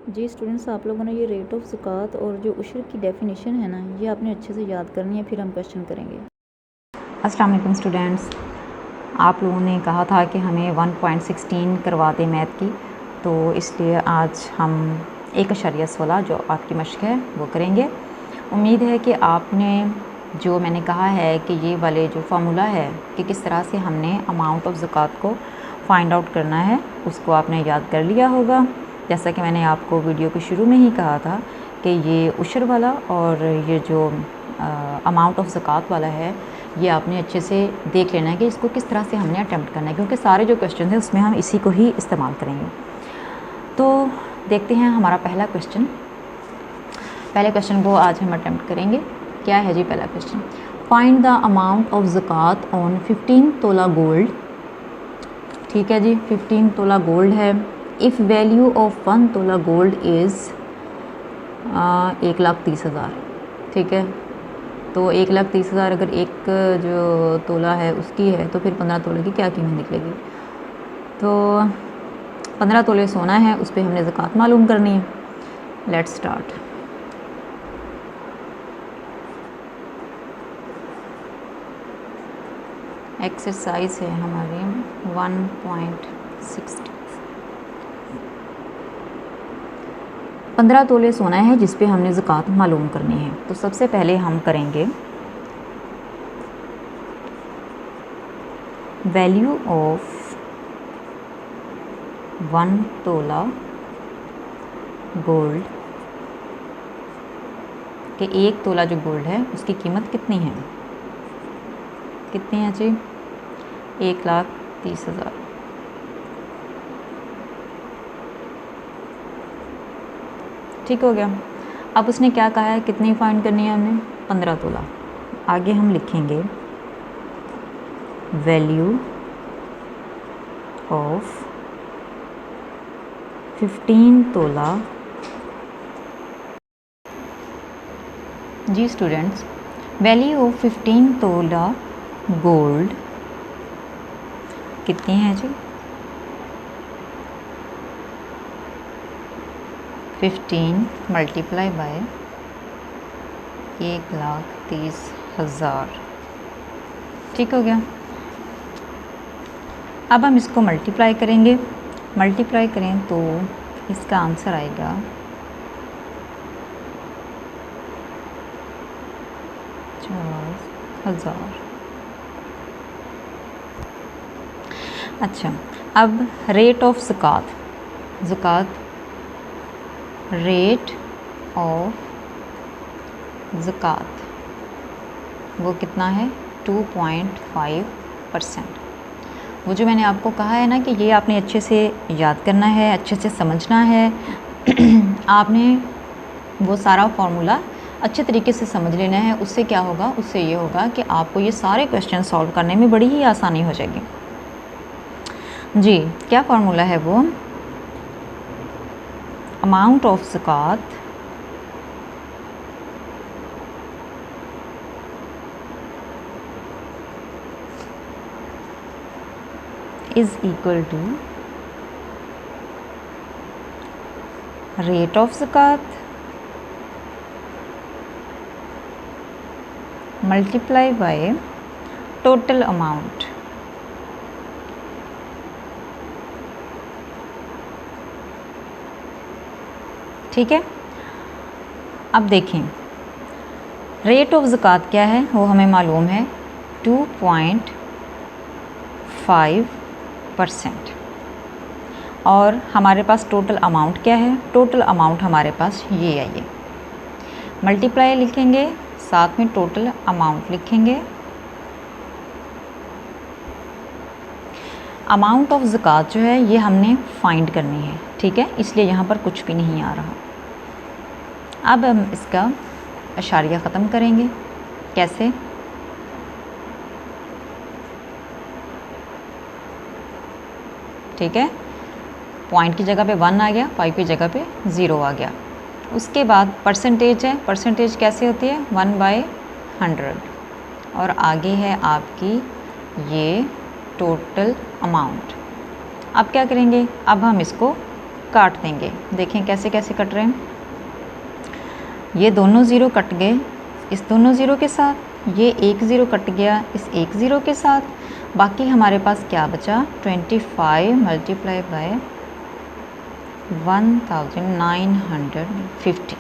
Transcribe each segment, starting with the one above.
जी students, आप लोगों ने ये रेट ऑफ ज़कात और जो उशर की डेफिनेशन है ना, ये आपने अच्छे से याद करनी है, फिर हम क्वेश्चन करेंगे। अस्सलाम वालेकुम स्टूडेंट्स, आप लोगों ने कहा था कि हमें 1.16 करवाते मैथ की, तो इसलिए आज हम 1.16 जो आपकी मश्क है वो करेंगे। उम्मीद है कि आपने जो मैंने कहा है कि ये वाले जो फार्मूला है कि किस तरह से हमने अमाउंट ऑफ ज़कात को फाइंड आउट करना है उसको आपने याद कर लिया होगा। जैसा कि मैंने आपको वीडियो के शुरू में ही कहा था कि ये उशर वाला और ये जो अमाउंट ऑफ ज़कात वाला है ये आपने अच्छे से देख लेना है कि इसको किस तरह से हमने अटैम्प्ट करना है, क्योंकि सारे जो क्वेश्चन हैं उसमें हम इसी को ही इस्तेमाल करेंगे। तो देखते हैं हमारा पहला क्वेश्चन। पहले क्वेश्चन को आज हम अटैम्प्ट करेंगे। क्या है जी पहला question? Find the amount of ज़कात ऑन 15 तोला गोल्ड। ठीक है जी, 15 तोला गोल्ड है। If value of 1 tola gold is 1,30,000। ठीक है, तो 1,30,000 अगर एक जो तोला है उसकी है तो फिर 15 तोले की क्या कीमत निकलेगी? तो 15 तोले सोना है, उस पर हमने ज़कात मालूम करनी है। Let's start. एक्सरसाइज है हमारी 1.60। 15 तोले सोना है जिस पे हमने ज़कात मालूम करनी है। तो सबसे पहले हम करेंगे वैल्यू ऑफ 1 तोला गोल्ड के एक तोला जो गोल्ड है उसकी कीमत कितनी है? कितनी है जी? 1,30,000। ठीक हो गया। अब उसने क्या कहा है, कितनी फाइंड करनी है हमने? 15 तोला। आगे हम लिखेंगे वैल्यू ऑफ 15 तोला। जी students, value of 15 tola gold कितनी है जी? 15 मल्टीप्लाई बाय 1,30,000। ठीक हो गया। अब हम इसको मल्टीप्लाई करेंगे। मल्टीप्लाई करें तो इसका आंसर आएगा 50,000। अच्छा, अब रेट ऑफ ज़कात। ज़कात रेट ऑफ ज़कात वो कितना है? 2.5%। वो जो मैंने आपको कहा है ना कि ये आपने अच्छे से याद करना है, अच्छे से समझना है। आपने वो सारा फार्मूला अच्छे तरीके से समझ लेना है। उससे क्या होगा? उससे ये होगा कि आपको ये सारे क्वेश्चन सॉल्व करने में बड़ी ही आसानी हो जाएगी। जी, क्या फार्मूला है वो? Amount of zakat is equal to rate of zakat multiply by total amount. ठीक है, अब देखें रेट ऑफ ज़कात क्या है वो हमें मालूम है 2.5%। और हमारे पास टोटल अमाउंट क्या है? टोटल अमाउंट हमारे पास ये है। ये मल्टीप्लाई लिखेंगे, साथ में टोटल अमाउंट लिखेंगे। अमाउंट ऑफ ज़कात जो है ये हमने फाइंड करनी है। ठीक है, इसलिए यहाँ पर कुछ भी नहीं आ रहा। अब हम इसका अशारिया ख़त्म करेंगे। कैसे? ठीक है, पॉइंट की जगह पे 1 आ गया, 5 की जगह पे 0 आ गया। उसके बाद परसेंटेज है। परसेंटेज कैसे होती है? 1/100। और आगे है आपकी ये टोटल अमाउंट। अब क्या करेंगे? अब हम इसको काट देंगे। देखें कैसे कैसे कट रहे हैं। ये दोनों ज़ीरो कट गए इस दोनों ज़ीरो के साथ, ये एक ज़ीरो कट गया इस एक ज़ीरो के साथ, बाकी हमारे पास क्या बचा 25 मल्टीप्लाई बाय 1950।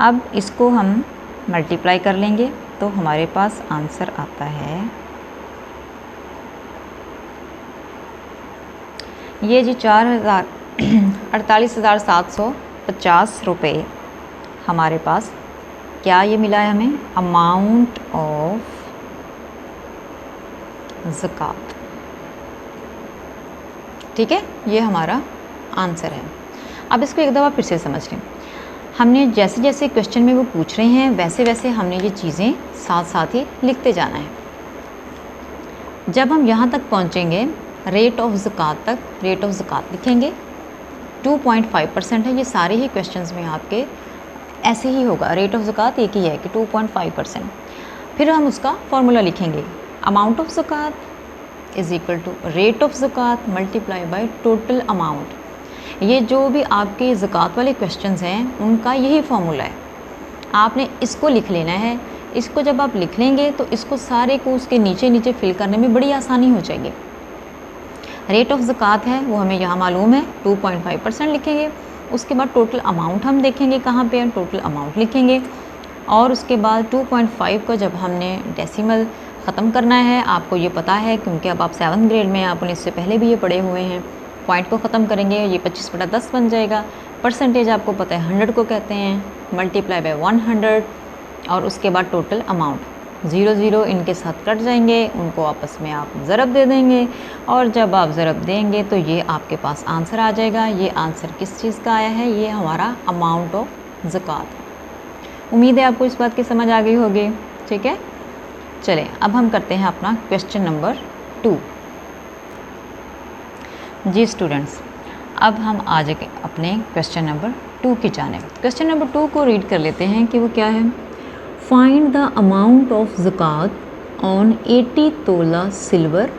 अब इसको हम मल्टीप्लाई कर लेंगे तो हमारे पास आंसर आता है ये जी 48,750 रुपये हमारे पास क्या ये मिला है हमें अमाउंट ऑफ ज़कात। ठीक है, ये हमारा आंसर है। अब इसको एक दफ़ा फिर से समझ लें। हमने जैसे जैसे क्वेश्चन में वो पूछ रहे हैं वैसे वैसे हमने ये चीज़ें साथ साथ ही लिखते जाना है। जब हम यहाँ तक पहुँचेंगे रेट ऑफ ज़कात तक, रेट ऑफ ज़कात लिखेंगे 2.5% है। ये सारे ही क्वेश्चंस में आपके ऐसे ही होगा, रेट ऑफ ज़कात एक ही है कि 2.5%। फिर हम उसका फॉर्मूला लिखेंगे amount of zakat is equal to rate of zakat multiply by total amount. ये जो भी आपके ज़कात वाले क्वेश्चंस हैं उनका यही फॉर्मूला है, आपने इसको लिख लेना है। इसको जब आप लिख लेंगे तो इसको सारे को उसके नीचे नीचे फिल करने में बड़ी आसानी हो जाएगी। रेट ऑफ ज़कात है वो हमें यहाँ मालूम है 2.5% लिखेंगे। उसके बाद टोटल अमाउंट हम देखेंगे कहाँ पे है, टोटल अमाउंट लिखेंगे। और उसके बाद 2.5 का जब हमने डेसिमल ख़त्म करना है, आपको ये पता है क्योंकि अब आप 7th ग्रेड में हैं, आपने इससे पहले भी ये पढ़े हुए हैं। पॉइंट को ख़त्म करेंगे, ये 25/10 बन जाएगा। परसेंटेज आपको पता है 100 को कहते हैं, मल्टीप्लाई बाय 100 और उसके बाद टोटल अमाउंट। 0 0 इनके साथ कट जाएंगे, उनको आपस में आप ज़रब दे देंगे और जब आप ज़रब देंगे तो ये आपके पास आंसर आ जाएगा। ये आंसर किस चीज़ का आया है, ये हमारा अमाउंट ऑफ ज़कात। उम्मीद है आपको इस बात की समझ आ गई होगी। ठीक है, चलें अब हम करते हैं अपना क्वेश्चन नंबर 2। जी स्टूडेंट्स, अब हम आ जाएंगे अपने क्वेश्चन नंबर 2 की जानिब। क्वेश्चन नंबर 2 को रीड कर लेते हैं कि वो क्या है। फाइंड द अमाउंट ऑफ ज़कात on 80 tola silver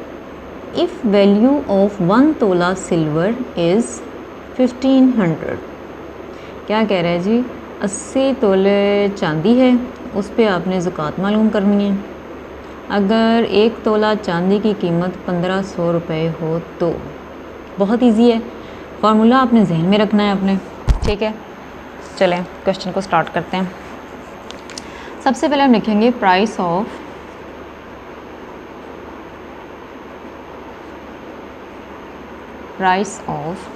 if value of 1 तोला सिल्वर इज़ 1500। क्या कह रहा है जी, 80 तोले चांदी है, उस पर आपने ज़कात मालूम करनी है। अगर 1 तोला चांदी की कीमत 1500 रुपये हो तो बहुत इजी है, फार्मूला आपने जहन में रखना है अपने। ठीक है, चलें क्वेश्चन को स्टार्ट करते हैं। सबसे पहले हम लिखेंगे प्राइस ऑफ प्राइस ऑफ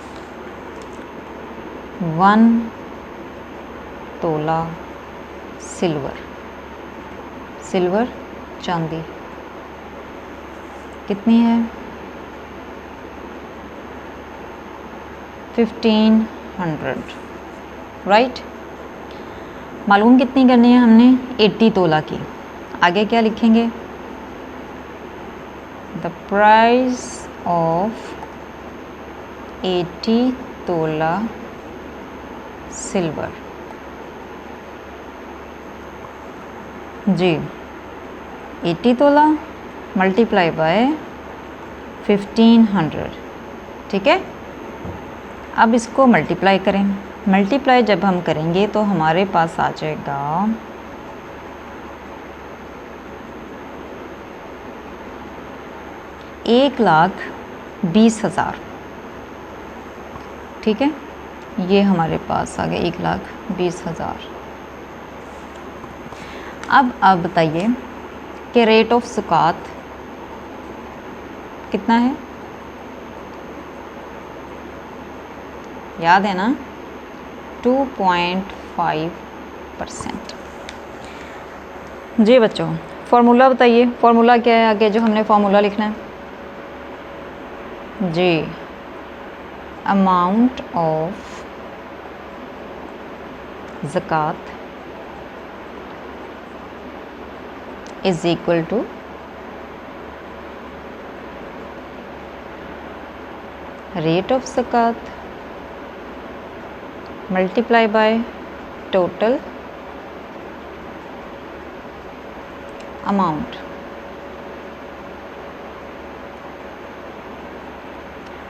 1 तोला सिल्वर, सिल्वर चांदी कितनी है 1500, राइट। मालूम कितनी करनी है हमने 80 तोला की। आगे क्या लिखेंगे, the price of 80 tola silver. जी 80 तोला मल्टीप्लाई बाय 1500। ठीक है, अब इसको मल्टीप्लाई करें। मल्टीप्लाई जब हम करेंगे तो हमारे पास आ जाएगा 1,20,000। ठीक है, ये हमारे पास आ गया 1,20,000। अब आप बताइए कि रेट ऑफ ज़कात कितना है, याद है ना 2.5%। जी बच्चों, फार्मूला बताइए, फार्मूला क्या है आगे जो हमने फार्मूला लिखना है। जी amount of zakat is equal to rate of zakat multiply by total amount.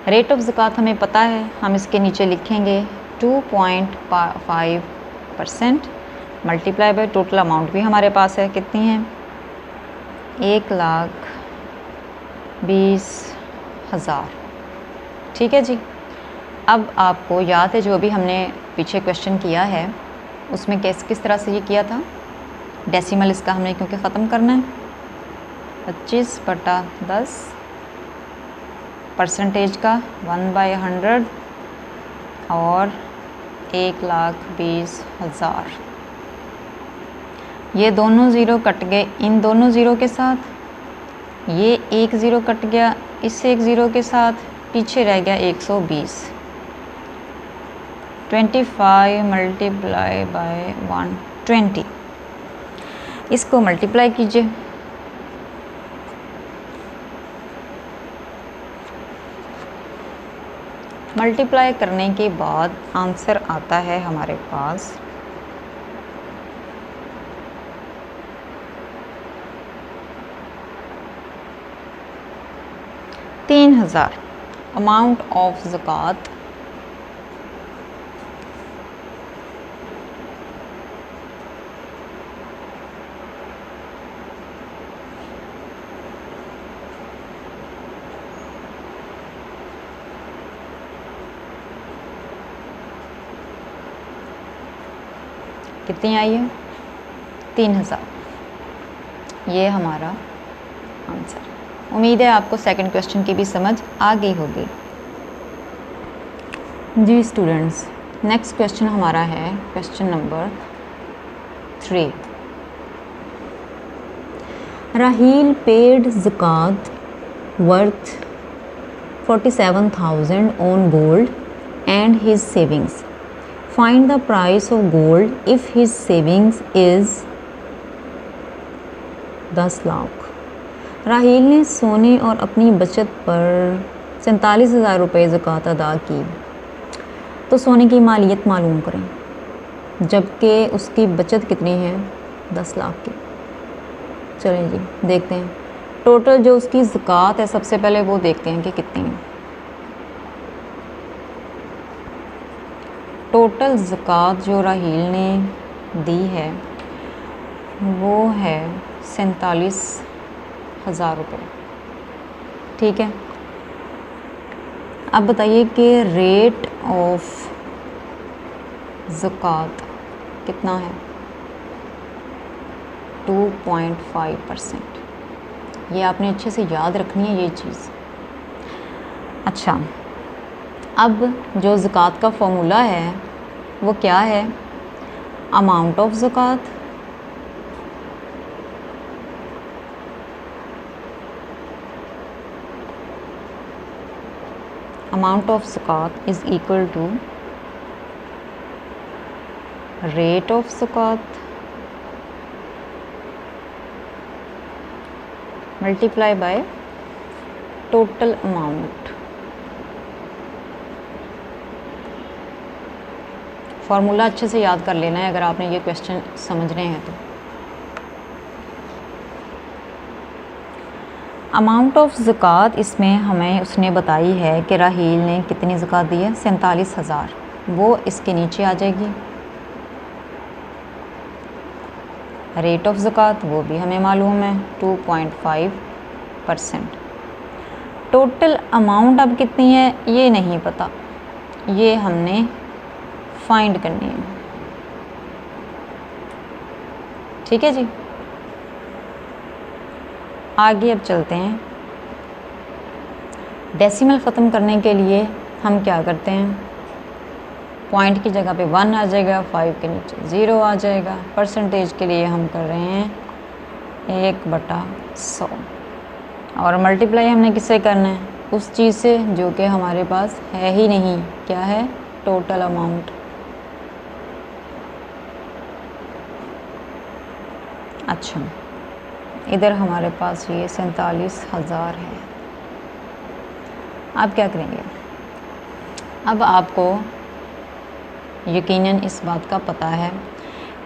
Rate of zakat हमें पता है, हम इसके नीचे लिखेंगे 2.5% मल्टीप्लाई बाय टोटल अमाउंट भी हमारे पास है, कितनी है 1,20,000। ठीक है जी। अब आपको याद है जो भी हमने पीछे क्वेश्चन किया है उसमें किस तरह से ये किया था, डेसिमल इसका हमने क्योंकि ख़त्म करना है, 25/10 परसेंटेज का 1/100 और 1,20,000। ये दोनों ज़ीरो कट गए इन दोनों ज़ीरो के साथ, ये एक ज़ीरो कट गया इस एक ज़ीरो के साथ, पीछे रह गया 120। 25 मल्टीप्लाई बाय 120, इसको मल्टीप्लाई कीजिए। मल्टीप्लाई करने के बाद आंसर आता है हमारे पास 3,000। अमाउंट ऑफ ज़कात कितनी आई है 3,000। ये हमारा आंसर। उम्मीद है आपको सेकंड क्वेश्चन की भी समझ आ गई होगी। जी स्टूडेंट्स, नेक्स्ट क्वेश्चन हमारा है question number 3। Raheel paid zakat worth 47,000 on gold and his savings. Find the price of gold if his savings is 10 lakh. Raheel ने सोने और अपनी बचत पर 47,000 रुपये ज़कात अदा की, तो सोने की मालियत मालूम करें, जबकि उसकी बचत कितनी है 10 लाख की। चलें जी देखते हैं टोटल जो उसकी ज़कात है, सबसे पहले वो देखते हैं कि कितनी है। टोटल ज़कात जो राहील ने दी है वो है 47,000 रुपये। ठीक है, अब बताइए कि रेट ऑफ ज़कात कितना है 2.5%। ये आपने अच्छे से याद रखनी है ये चीज़। अच्छा, अब जो ज़कात का फॉर्मूला है वो क्या है, amount of zakat is equal to rate of zakat multiply by total amount. Formula अच्छे से याद कर लेना है अगर आपने ये क्वेश्चन समझने हैं तो। अमाउंट ऑफ ज़कात इसमें हमें उसने बताई है कि राहील ने कितनी ज़कात दी है 47,000, वो इसके नीचे आ जाएगी। रेट ऑफ ज़कात वो भी हमें मालूम है 2.5%। टोटल अमाउंट अब कितनी है ये नहीं पता, ये हमने फाइंड करनी है। ठीक है जी, आगे अब चलते हैं। डेसिमल ख़त्म करने के लिए हम क्या करते हैं, पॉइंट की जगह पे 1 आ जाएगा, 5 के नीचे 0 आ जाएगा। परसेंटेज के लिए हम कर रहे हैं 1/100 और मल्टीप्लाई हमने किससे करना है, उस चीज़ से जो कि हमारे पास है ही नहीं। क्या है, टोटल अमाउंट। अच्छा, इधर हमारे पास ये 47,000 है। अब क्या करेंगे, अब आपको यकीनन इस बात का पता है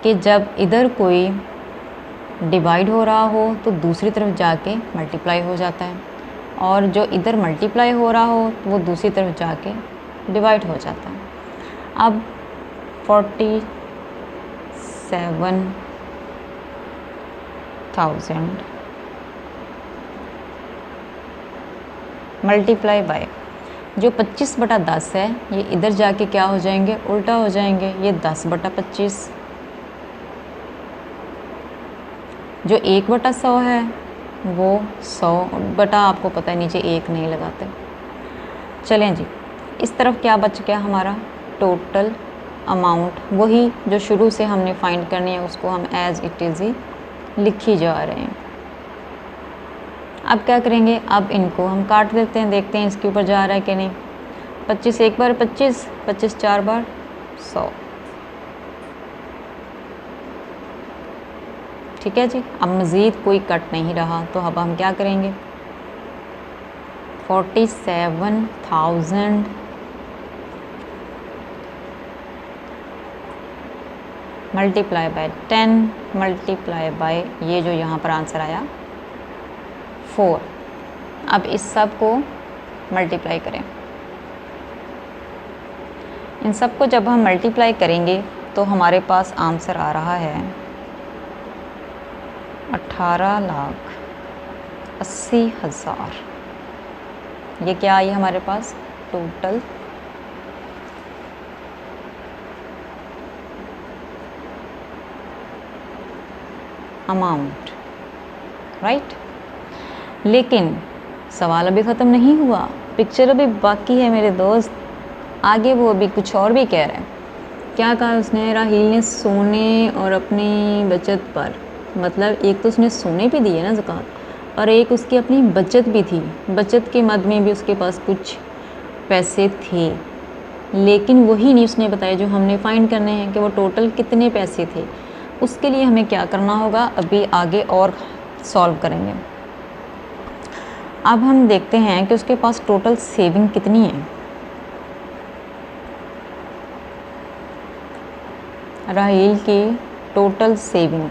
कि जब इधर कोई डिवाइड हो रहा हो तो दूसरी तरफ जाके मल्टीप्लाई हो जाता है, और जो इधर मल्टीप्लाई हो रहा हो वो दूसरी तरफ जाके डिवाइड हो जाता है। अब 47,000 मल्टीप्लाई बाय जो 25/10 है, ये इधर जाके क्या हो जाएंगे, उल्टा हो जाएंगे, ये 10/25। जो 1/100 है वो 100 बटा, आपको पता है नीचे 1 नहीं लगाते। चलें जी, इस तरफ क्या बच गया हमारा, टोटल अमाउंट, वही जो शुरू से हमने फाइंड करनी है उसको हम एज इट इज़ ही लिखी जा रहे हैं। अब क्या करेंगे, अब इनको हम काट देते हैं, देखते हैं इसके ऊपर जा रहा है कि नहीं। 25 एक बार 25, 25 4 बार 100। ठीक है जी, अब मज़ीद कोई कट नहीं रहा, तो अब हम क्या करेंगे, 47,000 मल्टीप्लाई बाय 10 मल्टीप्लाई बाय ये जो यहाँ पर आंसर आया 4। अब इस सब को मल्टीप्लाई करें। इन सब को जब हम मल्टीप्लाई करेंगे तो हमारे पास आंसर आ रहा है 18,80,000। ये क्या आई हमारे पास, टोटल अमाउंट, राइट। लेकिन सवाल अभी ख़त्म नहीं हुआ, पिक्चर अभी बाकी है मेरे दोस्त। आगे वो अभी कुछ और भी कह रहा है। क्या कहा उसने, राहील ने सोने और अपनी बचत पर, मतलब एक तो उसने सोने पे दिए ना ज़कात, और एक उसकी अपनी बचत भी थी। बचत के मद में भी उसके पास कुछ पैसे थे, लेकिन वही नहीं उसने बताया जो हमने फाइंड करने हैं कि वो टोटल कितने पैसे थे। उसके लिए हमें क्या करना होगा, अभी आगे और सॉल्व करेंगे। अब हम देखते हैं कि उसके पास टोटल सेविंग कितनी है। राहील की टोटल सेविंग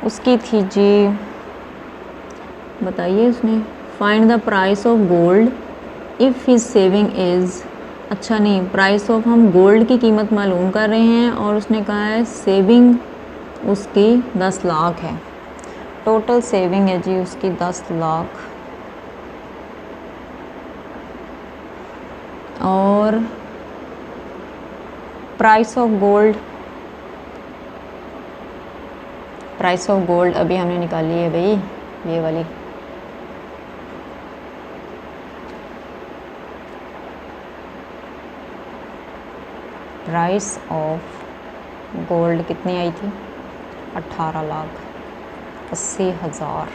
उसकी थी जी, बताइए उसने, find the price of gold if his saving is, अच्छा नहीं, प्राइस ऑफ, हम गोल्ड की कीमत मालूम कर रहे हैं और उसने कहा है सेविंग उसकी 10 लाख है। टोटल सेविंग है जी उसकी 10 लाख, और price of gold, price of gold अभी हमने निकाली है भाई, ये वाली। प्राइस ऑफ गोल्ड कितनी आई थी, 18,80,000।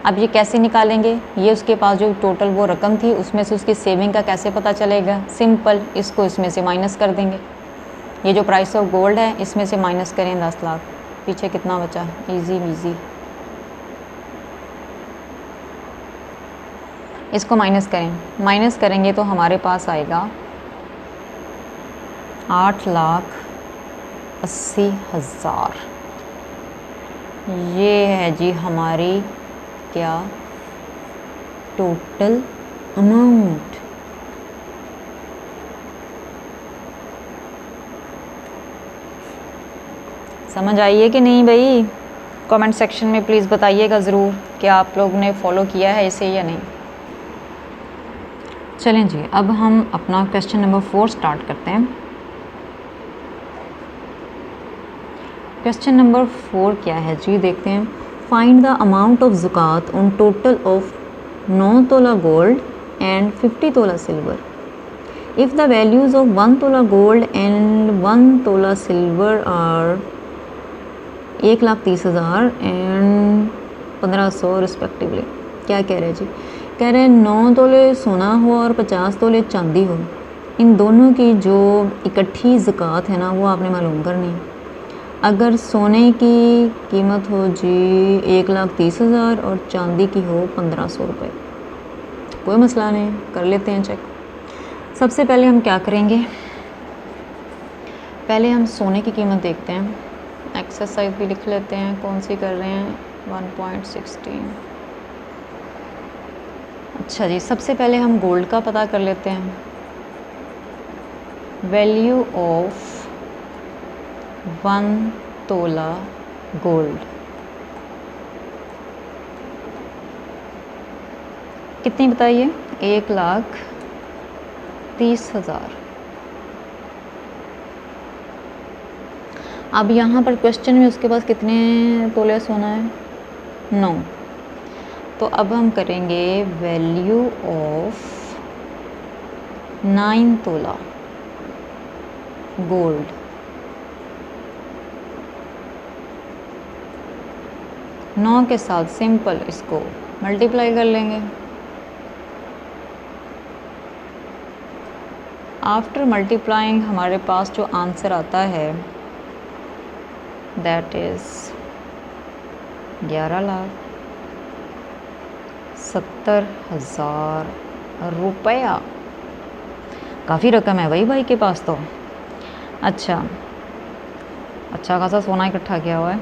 अब ये कैसे निकालेंगे, ये उसके पास जो टोटल वो रकम थी उसमें से उसकी सेविंग का कैसे पता चलेगा, सिंपल, इसको इसमें से माइनस कर देंगे। ये जो प्राइस ऑफ गोल्ड है इसमें से माइनस करें 10 लाख, पीछे कितना बचा, इजी वीजी, इसको माइनस करें, माइनस करेंगे तो हमारे पास आएगा 8,80,000। ये है जी हमारी क्या, टोटल अमाउंट। समझ आई है कि नहीं भाई, कमेंट सेक्शन में प्लीज़ बताइएगा ज़रूर कि आप लोग ने फॉलो किया है इसे या नहीं। चलें जी, अब हम अपना क्वेश्चन नंबर 4 स्टार्ट करते हैं। क्वेश्चन नंबर 4 क्या है जी, देखते हैं। फाइंड द अमाउंट ऑफ ज़कात on total of 9 tola gold and 50 tola silver if the values of 1 tola gold and 1 तोला सिल्वर आर 1,30,000 एंड 1,500 रिस्पेक्टिवली। क्या कह रहे हैं जी, कह रहे हैं 9 तोले सोना हो और 50 तोले चांदी हो, इन दोनों की जो इकट्ठी ज़कात है ना वो आपने मालूम करनी है। अगर सोने की कीमत हो जी 1,30,000 और चांदी की हो 1,500 रुपये, कोई मसला नहीं, कर लेते हैं चेक। सबसे पहले हम क्या करेंगे, पहले हम सोने की कीमत देखते हैं। एक्सरसाइज भी लिख लेते हैं, कौन सी कर रहे हैं, 1.16। अच्छा जी, सबसे पहले हम गोल्ड का पता कर लेते हैं। वैल्यू ऑफ 1 तोला गोल्ड कितनी बताइए? 1,30,000। अब यहाँ पर क्वेश्चन में उसके पास कितने तोले सोना है? 9। तो अब हम करेंगे वैल्यू ऑफ 9 तोला गोल्ड। नौ के साथ सिंपल इसको मल्टीप्लाई कर लेंगे। आफ्टर मल्टीप्लाइंग हमारे पास जो आंसर आता है दैट इज़ 11,70,000 रुपया। काफ़ी रकम है भाई के पास तो। अच्छा खासा सोना इकट्ठा किया हुआ है।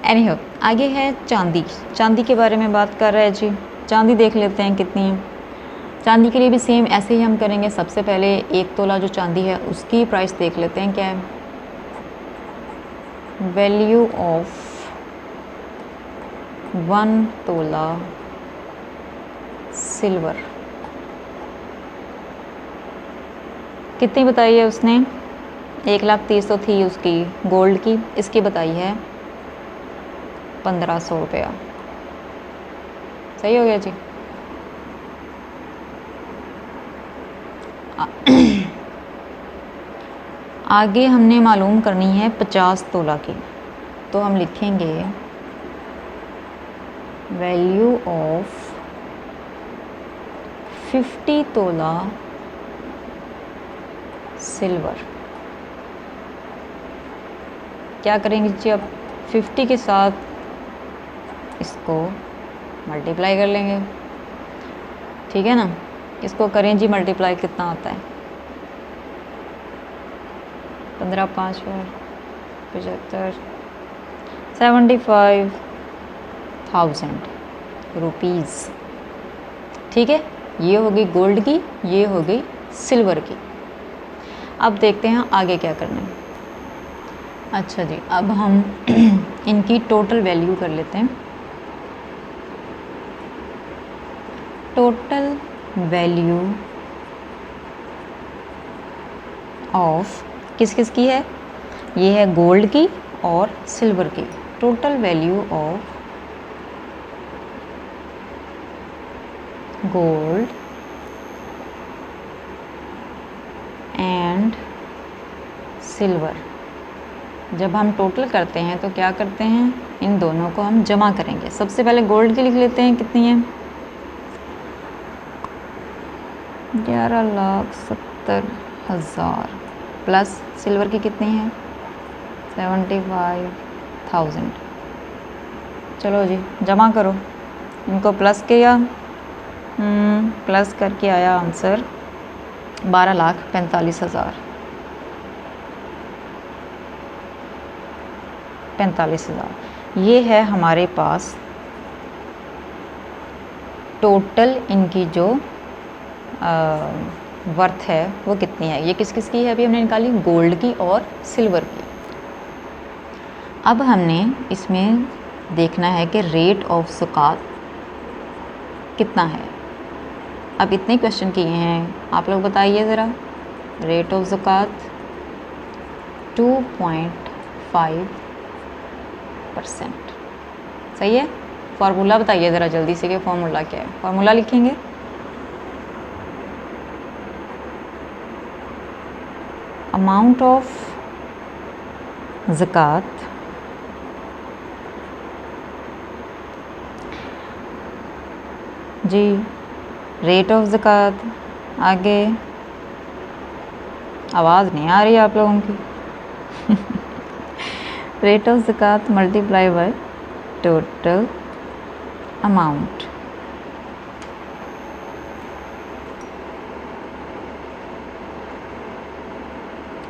एनीहो, आगे है चांदी। चांदी के बारे में बात कर रहे हैं जी। चांदी देख लेते हैं कितनी है। चांदी के लिए भी सेम ऐसे ही हम करेंगे। सबसे पहले 1 तोला जो चांदी है उसकी प्राइस देख लेते हैं क्या है। वैल्यू ऑफ 1 तोला सिल्वर कितनी बताई है उसने? 1,30,000 तो थी उसकी गोल्ड की, इसकी बताई है 1,500 रुपया। सही हो गया जी। आगे हमने मालूम करनी है 50 तोला की। तो हम लिखेंगे वैल्यू ऑफ 50 तोला सिल्वर। क्या करेंगे जी? अब 50 के साथ इसको मल्टीप्लाई कर लेंगे, ठीक है ना। इसको करें जी मल्टीप्लाई, कितना आता है? 15 5 75 75,000 रुपीज़। ठीक है, ये हो गई गोल्ड की, ये हो गई सिल्वर की। अब देखते हैं आगे क्या करना है। अच्छा जी, अब हम इनकी टोटल वैल्यू कर लेते हैं। टोटल वैल्यू ऑफ किस की है? ये है गोल्ड की और सिल्वर की। Total value of gold and silver. जब हम टोटल करते हैं तो क्या करते हैं? इन दोनों को हम जमा करेंगे। सबसे पहले गोल्ड की लिख लेते हैं, कितनी है? 11,70,000 प्लस सिल्वर की कितनी है? 75,000। चलो जी जमा करो। इनको प्लस किया, प्लस करके आया आंसर 12,45,000। 45,000 ये है हमारे पास टोटल। इनकी जो वर्थ है वो कितनी है? ये किस की है अभी हमने निकाली? गोल्ड की और सिल्वर की। अब हमने इसमें देखना है कि रेट ऑफ ज़कात कितना है। अब इतने क्वेश्चन किए हैं, आप लोग बताइए ज़रा। रेट ऑफ ज़कात 2.5%। सही है। फार्मूला बताइए ज़रा जल्दी से कि फार्मूला क्या है। फार्मूला लिखेंगे अमाउंट ऑफ ज़कात जी, रेट ऑफ ज़कात। आगे आवाज़ नहीं आ रही आप लोगों की। Rate of zakat multiply by total amount.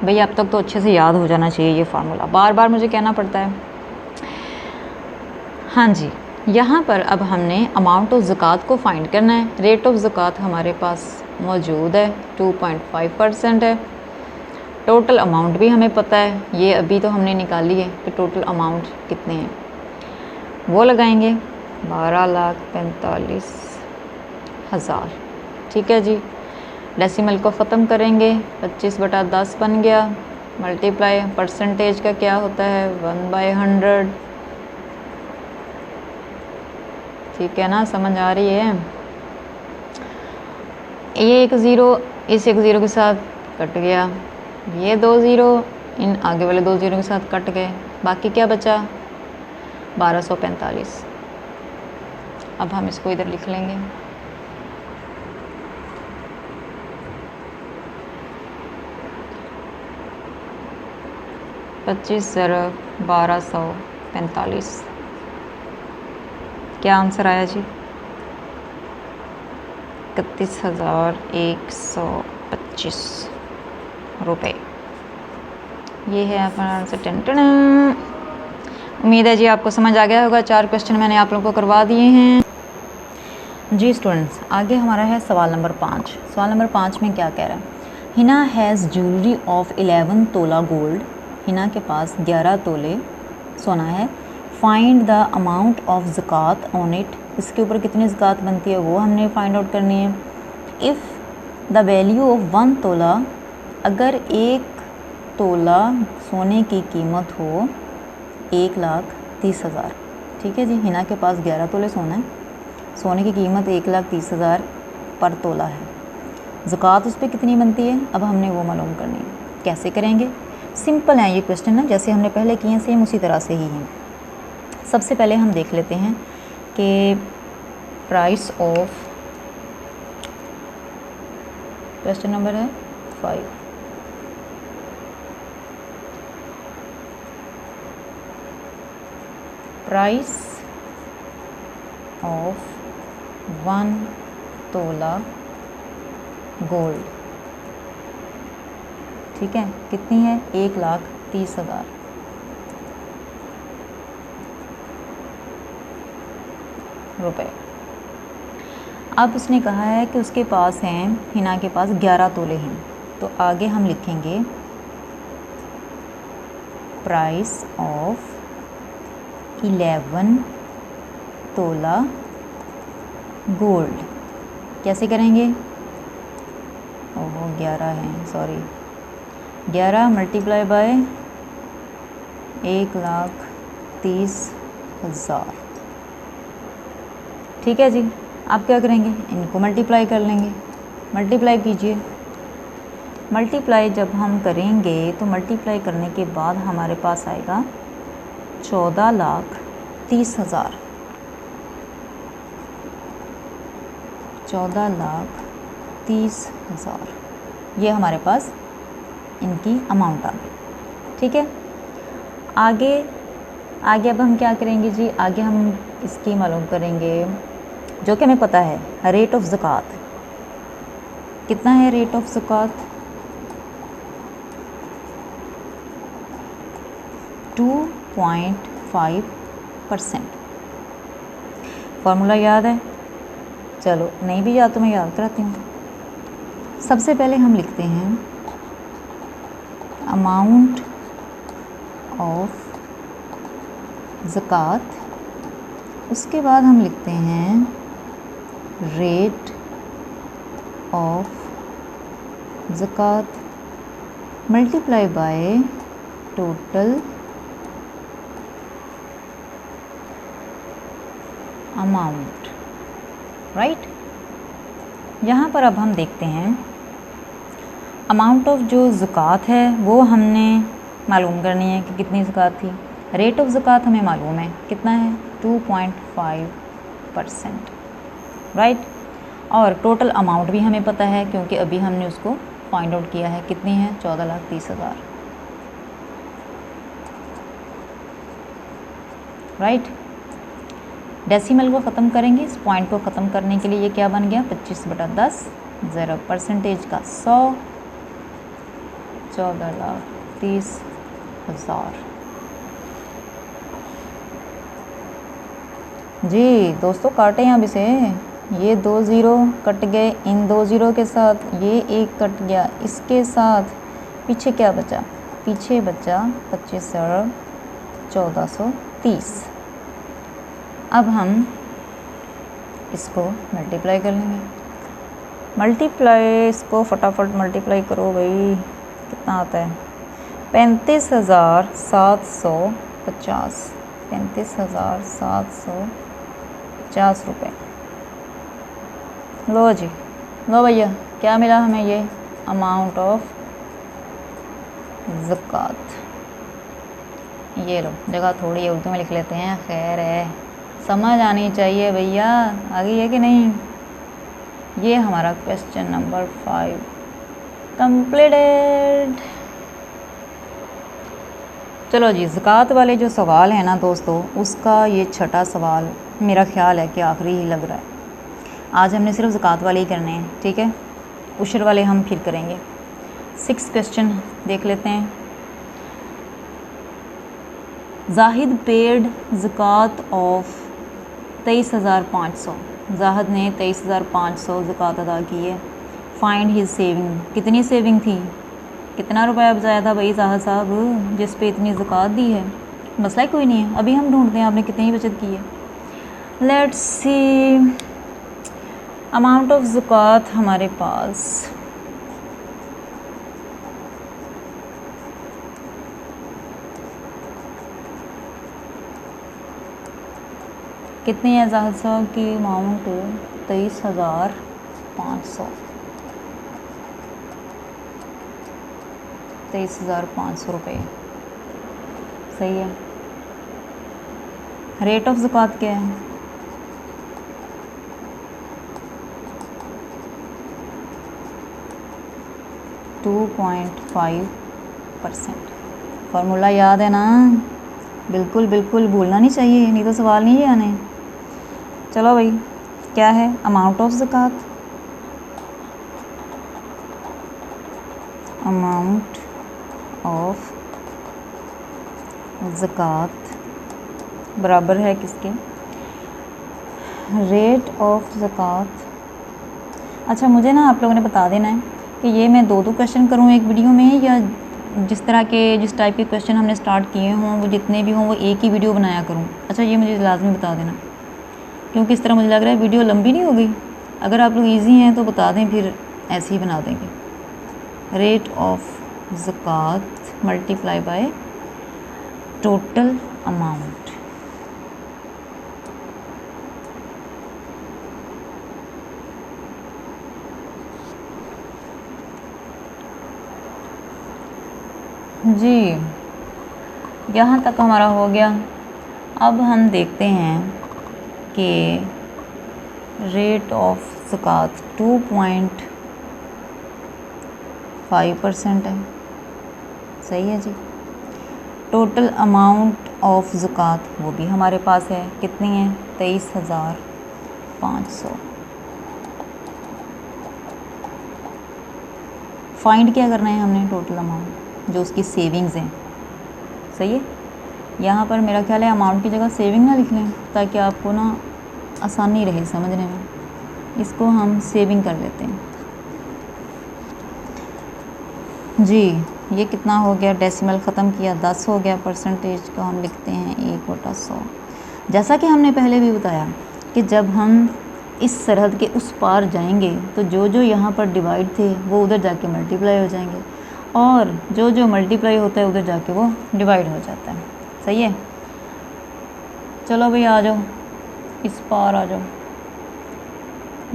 भई अब तक तो अच्छे से याद हो जाना चाहिए ये फार्मूला, बार बार मुझे कहना पड़ता है। हाँ जी, यहाँ पर अब हमने अमाउंट ऑफ ज़कात को फाइंड करना है। रेट ऑफ ज़कात हमारे पास मौजूद है, 2.5% है। टोटल अमाउंट भी हमें पता है, ये अभी तो हमने निकाली है कि टोटल अमाउंट कितने हैं। वो लगाएंगे 12,45,000। ठीक है जी, डेसिमल को ख़त्म करेंगे, 25/10 बन गया। मल्टीप्लाई परसेंटेज का क्या होता है, 1/100। ठीक है ना, समझ आ रही है। ये एक ज़ीरो इस एक ज़ीरो के साथ कट गया, ये 2 ज़ीरो इन आगे वाले 2 ज़ीरो के साथ कट गए, बाकी क्या बचा 1245। अब हम इसको इधर लिख लेंगे। पच्चीस 1245 क्या आंसर आया जी, 31,125 रुपये। ये है अपना आंसर। टेंटन। उम्मीद है जी आपको समझ आ गया होगा। 4 क्वेश्चन मैंने आप लोगों को करवा दिए हैं जी स्टूडेंट्स। आगे हमारा है सवाल नंबर 5। सवाल नंबर 5 में क्या कह रहा है, हिना हैज़ ज्वेलरी ऑफ 11 तोला गोल्ड। हिना के पास 11 तोले सोना है। फाइंड द अमाउंट ऑफ ज़कात ऑन इट। इसके ऊपर कितनी ज़कात बनती है वो हमने फाइंड आउट करनी है। इफ़ द वैल्यू ऑफ 1 तोला, अगर 1 तोला सोने की कीमत हो 1,30,000। ठीक है जी, हिना के पास 11 तोले सोना है, सोने की कीमत 1,30,000 पर तोला है। ज़कात उस पर कितनी बनती है, अब हमने वो मालूम करनी है। कैसे करेंगे, सिंपल है ये क्वेश्चन ना, जैसे हमने पहले किए हैं सेम उसी तरह से ही हैं। सबसे पहले हम देख लेते हैं कि प्राइस ऑफ, क्वेश्चन नंबर है 5, प्राइस ऑफ 1 तोला गोल्ड। ठीक है, कितनी है, 1,30,000 रुपये। अब उसने कहा है कि उसके पास हैं, हिना के पास 11 तोले हैं, तो आगे हम लिखेंगे प्राइस ऑफ 11 तोला गोल्ड। कैसे करेंगे, ओहो 11 हैं, सॉरी, 11 मल्टीप्लाई बाय 1,30,000। ठीक है जी, आप क्या करेंगे, इनको मल्टीप्लाई कर लेंगे। मल्टीप्लाई कीजिए। मल्टीप्लाई जब हम करेंगे तो मल्टीप्लाई करने के बाद हमारे पास आएगा 14,30,000। 14,30,000 ये हमारे पास इनकी अमाउंट आ गई। ठीक है, आगे अब हम क्या करेंगे जी, आगे हम इसकी मालूम करेंगे जो कि हमें पता है, रेट ऑफ ज़कात कितना है। रेट ऑफ ज़कात 2.5%। फार्मूला याद है, चलो नहीं भी याद तो मैं याद कराती हूँ। सबसे पहले हम लिखते हैं अमाउंट ऑफ ज़कात, उसके बाद हम लिखते हैं rate of zakat multiply by total amount. Right, यहाँ पर अब हम देखते हैं अमाउंट ऑफ जो ज़कात है वो हमने मालूम करनी है कि कितनी ज़कात थी। रेट ऑफ ज़कात हमें मालूम है कितना है, 2.5%। राइट, और टोटल अमाउंट भी हमें पता है क्योंकि अभी हमने उसको फाइंड आउट किया है, कितनी है, 14,30,000। राइट, डेसिमल को ख़त्म करेंगे, इस पॉइंट को ख़त्म करने के लिए ये क्या बन गया, 25/10, ज़रा परसेंटेज का 100, 14,30,000 जी दोस्तों काटें अब इसे, ये 2 ज़ीरो कट गए, इन 2 ज़ीरो के साथ ये एक कट गया, इसके साथ पीछे क्या बचा, पीछे बचा 25 और 1430। अब हम इसको मल्टीप्लाई कर लेंगे, मल्टीप्लाई इसको फटाफट मल्टीप्लाई करो भाई, कितना आता है 35,750, 35,750 रुपये। लो जी, लो भैया, क्या मिला हमें, ये अमाउंट ऑफ ज़कात। ये लो, जगह थोड़ी है उर्दू में लिख लेते हैं, खैर है, समझ आनी चाहिए भैया, आ गई है कि नहीं। ये हमारा क्वेश्चन नंबर 5 कंप्लीटेड। चलो जी, ज़कात वाले जो सवाल है ना दोस्तों, उसका ये छठा सवाल मेरा ख्याल है कि आखिरी ही लग रहा है। आज हमने सिर्फ ज़कात वाले ही करने हैं, ठीक है, उशर वाले हम फिर करेंगे। 6 क्वेश्चन देख लेते हैं। जाहिद पेड ज़कात ऑफ 23,500, जाहिद ने 23,500 ज़कात अदा की है। फाइंड हिज सेविंग, कितनी सेविंग थी, कितना रुपया बचाया था भाई जाहिद साहब जिस पे इतनी ज़कात दी है। मसला ही कोई नहीं है, अभी हम ढूंढते हैं आपने कितनी बचत की है। लेट्स सी, अमाउंट ऑफ ज़कात हमारे पास कितनी है जाहिद साहब की अमाउंट, 23,500, 23,500 रुपये, सही है। रेट ऑफ ज़कात क्या है, %2.5। फार्मूला याद है ना, बिल्कुल बिल्कुल भूलना नहीं चाहिए, नहीं तो सवाल नहीं आने। चलो भाई, क्या है अमाउंट ऑफ ज़कात, अमाउंट ऑफ ज़कात बराबर है किसके, रेट ऑफ ज़कात। अच्छा, मुझे ना आप लोगों ने बता देना है कि ये मैं 2 क्वेश्चन करूँ एक वीडियो में, या जिस टाइप के क्वेश्चन हमने स्टार्ट किए हों वो जितने भी हों वो एक ही वीडियो बनाया करूँ। अच्छा, ये मुझे लाजमी बता देना, क्योंकि इस तरह मुझे लग रहा है वीडियो लंबी नहीं हो गई। अगर आप लोग ईजी हैं तो बता दें, फिर ऐसे ही बना देंगे। Rate of zakat multiply by total amount. जी, यहाँ तक हमारा हो गया। अब हम देखते हैं कि रेट ऑफ ज़कात 2.5% है, सही है जी। टोटल अमाउंट ऑफ ज़कात वो भी हमारे पास है, कितनी है, 23,500। फाइंड क्या करना है हमने, टोटल अमाउंट जो उसकी सेविंग्स हैं, सही है। यहाँ पर मेरा ख्याल है अमाउंट की जगह सेविंग ना लिख लें, ताकि आपको ना आसानी रहे समझने में। इसको हम सेविंग कर लेते हैं जी। ये कितना हो गया, डेसिमल ख़त्म किया, 10 हो गया, परसेंटेज का हम लिखते हैं 1/100। जैसा कि हमने पहले भी बताया कि जब हम इस सरहद के उस पार जाएंगे तो जो जो यहाँ पर डिवाइड थे वो उधर जाके मल्टीप्लाई हो जाएंगे, और जो जो मल्टीप्लाई होता है उधर जाके वो डिवाइड हो जाता है, सही है। चलो भाई आ जाओ, इस पार आ जाओ।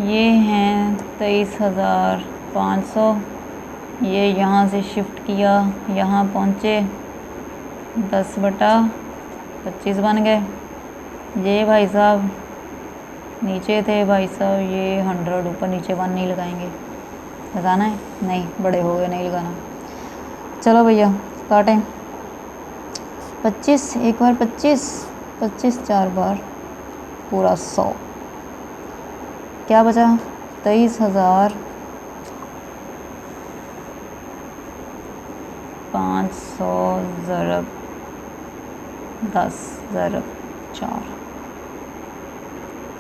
ये हैं 23,500, ये यहाँ से शिफ्ट किया, यहाँ पहुँचे, 10/25 बन गए। ये भाई साहब नीचे थे भाई साहब, ये 100 ऊपर नीचे 1 नहीं लगाएंगे, लगाना है, नहीं बड़े हो गए नहीं लगाना। चलो भैया काटें, 25 एक बार, 25 4 बार, पूरा 100। क्या बचा, 23,500 ज़रब 10 ज़रब 4,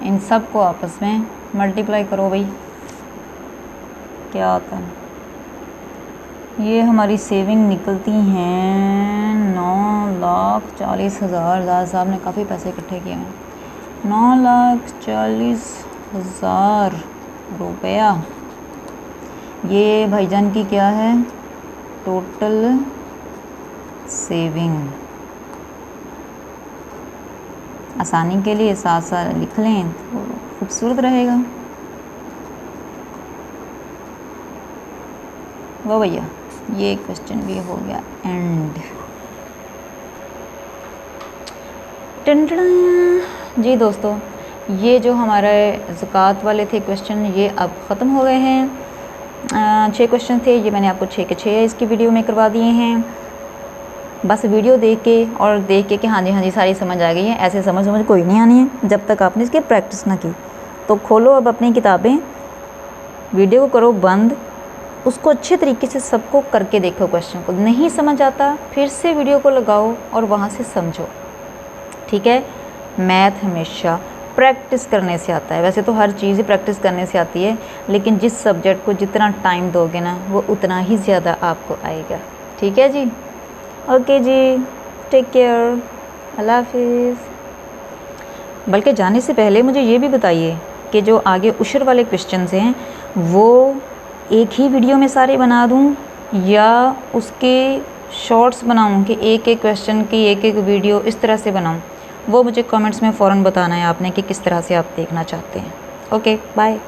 इन सब को आपस में मल्टीप्लाई करो भाई, क्या आता है। ये हमारी सेविंग निकलती हैं 9,40,000। दादा साहब ने काफ़ी पैसे इकट्ठे किए हैं। 9,40,000 रुपया। ये भाईजान की क्या है, टोटल सेविंग। आसानी के लिए साथ साथ लिख लें तो खूबसूरत रहेगा। वो भैया ये क्वेश्चन भी हो गया एंड। जी दोस्तों, ये जो हमारे ज़कात वाले थे क्वेश्चन, ये अब ख़त्म हो गए हैं। 6 क्वेश्चन थे, ये मैंने आपको 6 के 6 इसकी वीडियो में करवा दिए हैं। बस वीडियो देख के और देख के कि हाँ जी सारी समझ आ गई है, ऐसे समझ कोई नहीं आनी है जब तक आपने इसकी प्रैक्टिस ना की। तो खोलो अब अपनी किताबें, वीडियो को करो बंद, उसको अच्छे तरीके से सबको करके देखो। क्वेश्चन को नहीं समझ आता फिर से वीडियो को लगाओ और वहाँ से समझो, ठीक है। मैथ हमेशा प्रैक्टिस करने से आता है। वैसे तो हर चीज़ ही प्रैक्टिस करने से आती है, लेकिन जिस सब्जेक्ट को जितना टाइम दोगे ना वो उतना ही ज़्यादा आपको आएगा, ठीक है जी। ओके जी, टेक केयर, अल्लाह हाफिज़। बल्कि जाने से पहले मुझे ये भी बताइए कि जो आगे उशर वाले क्वेश्चंस हैं वो एक ही वीडियो में सारे बना दूं या उसके शॉर्ट्स बनाऊं कि एक एक क्वेश्चन की एक एक वीडियो इस तरह से बनाऊं, वो मुझे कमेंट्स में फ़ौरन बताना है आपने कि किस तरह से आप देखना चाहते हैं। Okay bye.